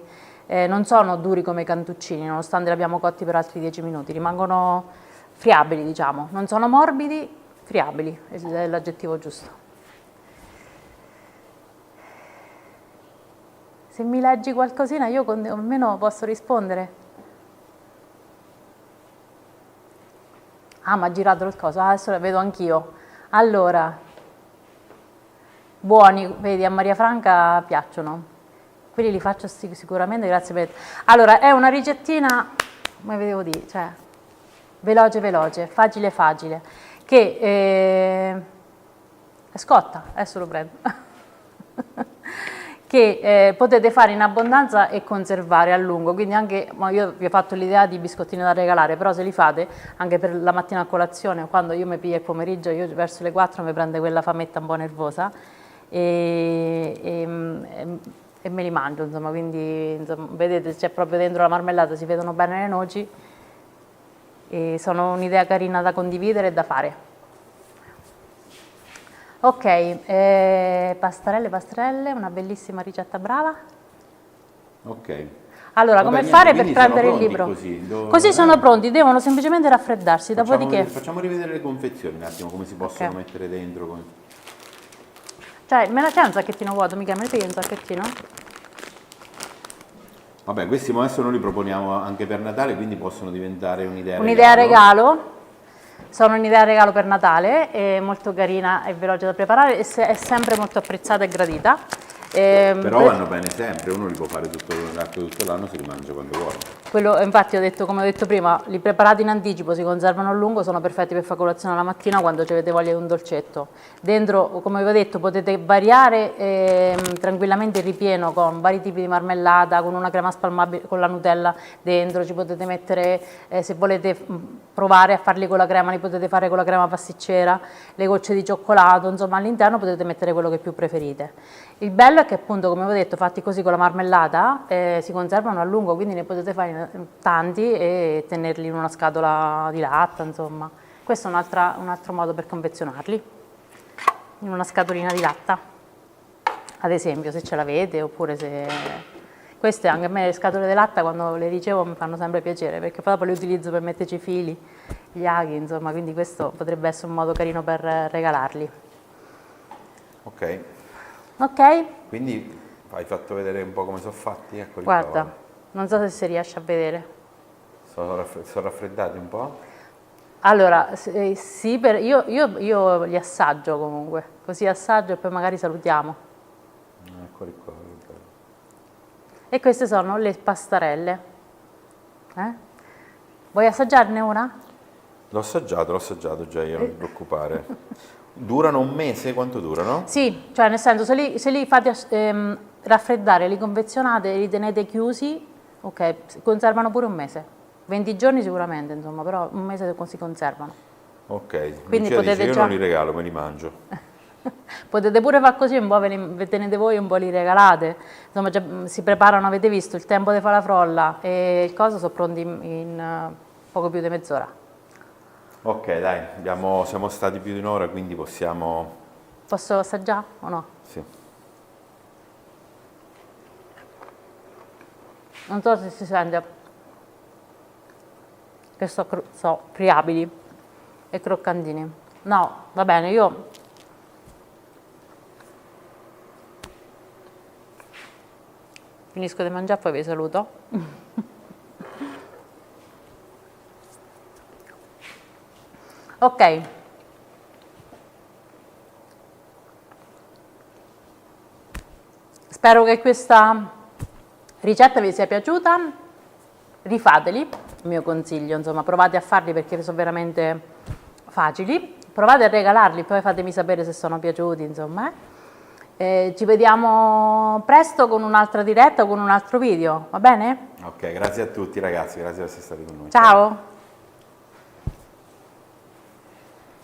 non sono duri come i cantuccini, nonostante li abbiamo cotti per altri 10 minuti, rimangono friabili, diciamo, non sono morbidi, friabili, è l'aggettivo giusto. Se mi leggi qualcosina io almeno posso rispondere. Ah, ma ha girato il coso, adesso la vedo anch'io. Allora, buoni, vedi, a Maria Franca piacciono. Quelli li faccio sicuramente, grazie per... Allora, è una ricettina, come vedevo dire, cioè, veloce veloce, facile facile, che è scotta, adesso lo prendo. Che potete fare in abbondanza e conservare a lungo, quindi anche, io vi ho fatto l'idea di biscottini da regalare, però se li fate anche per la mattina a colazione, quando io mi piglio il pomeriggio, io verso le 4 mi prende quella fametta un po' nervosa e me li mangio, insomma, quindi insomma, vedete c'è proprio dentro la marmellata, si vedono bene le noci e sono un'idea carina da condividere e da fare. Ok, pastarelle, una bellissima ricetta brava. Ok. Allora, come fare per prendere il libro? Così sono pronti, devono semplicemente raffreddarsi, dopodiché... Facciamo rivedere le confezioni un attimo, come si possono mettere dentro. Cioè, me la c'è un sacchettino vuoto, mica me ne pigli un sacchettino? Vabbè, questi adesso noi li proponiamo anche per Natale, quindi possono diventare un'idea regalo. Un'idea regalo. Sono un'idea regalo per Natale, è molto carina e veloce da preparare e è sempre molto apprezzata e gradita. Però vanno bene sempre, uno li può fare tutto l'anno, si li mangia quando vuole. Quello, infatti ho detto, come ho detto prima, li preparati in anticipo, si conservano a lungo, sono perfetti per fare colazione la mattina quando avete voglia di un dolcetto. Dentro, come vi ho detto, potete variare tranquillamente il ripieno con vari tipi di marmellata, con una crema spalmabile, con la Nutella dentro, ci potete mettere, se volete provare a farli con la crema, li potete fare con la crema pasticcera, le gocce di cioccolato, insomma all'interno potete mettere quello che più preferite. Il bello bello è che appunto, come avevo detto, fatti così con la marmellata si conservano a lungo, quindi ne potete fare tanti e tenerli in una scatola di latta, insomma. Questo è un altro modo per confezionarli, in una scatolina di latta, ad esempio, se ce l'avete, oppure se... Queste anche a me le scatole di latta quando le ricevo mi fanno sempre piacere, perché poi dopo le utilizzo per metterci i fili, gli aghi, insomma, quindi questo potrebbe essere un modo carino per regalarli. Ok, Ok? quindi hai fatto vedere un po' come sono fatti, eccoli qua, Guarda, guarda. non so se si riesce a vedere. Sono raffreddati un po'? Allora, sì, io li assaggio comunque, così assaggio e poi magari salutiamo. Eccoli qua, guarda. E queste sono le pastarelle. Vuoi assaggiarne una? L'ho assaggiato già io, non ti preoccupare. Durano un mese? Quanto durano? Sì, cioè nel senso se li fate raffreddare, li confezionate e li tenete chiusi, ok, conservano pure un mese. 20 giorni sicuramente, insomma, però un mese si conservano. Ok, Quindi Lucia dice potete io già... non li regalo, me li mangio. Potete pure fare così, un po' ve tenete voi, un po' li regalate. Insomma, già, si preparano, avete visto, il tempo di fare la frolla e il coso sono pronti in poco più di mezz'ora. Ok, dai, siamo stati più di un'ora, quindi possiamo... Posso assaggiare o no? Sì. Non so se si sente che so friabili e croccantini. No, va bene, io finisco di mangiare e poi vi saluto. Ok. Spero che questa ricetta vi sia piaciuta. Rifateli, il mio consiglio, insomma, provate a farli perché sono veramente facili. Provate a regalarli, poi fatemi sapere se sono piaciuti, insomma. Ci vediamo presto con un'altra diretta o con un altro video, va bene? Ok, grazie a tutti ragazzi, grazie per essere stati con noi. Ciao.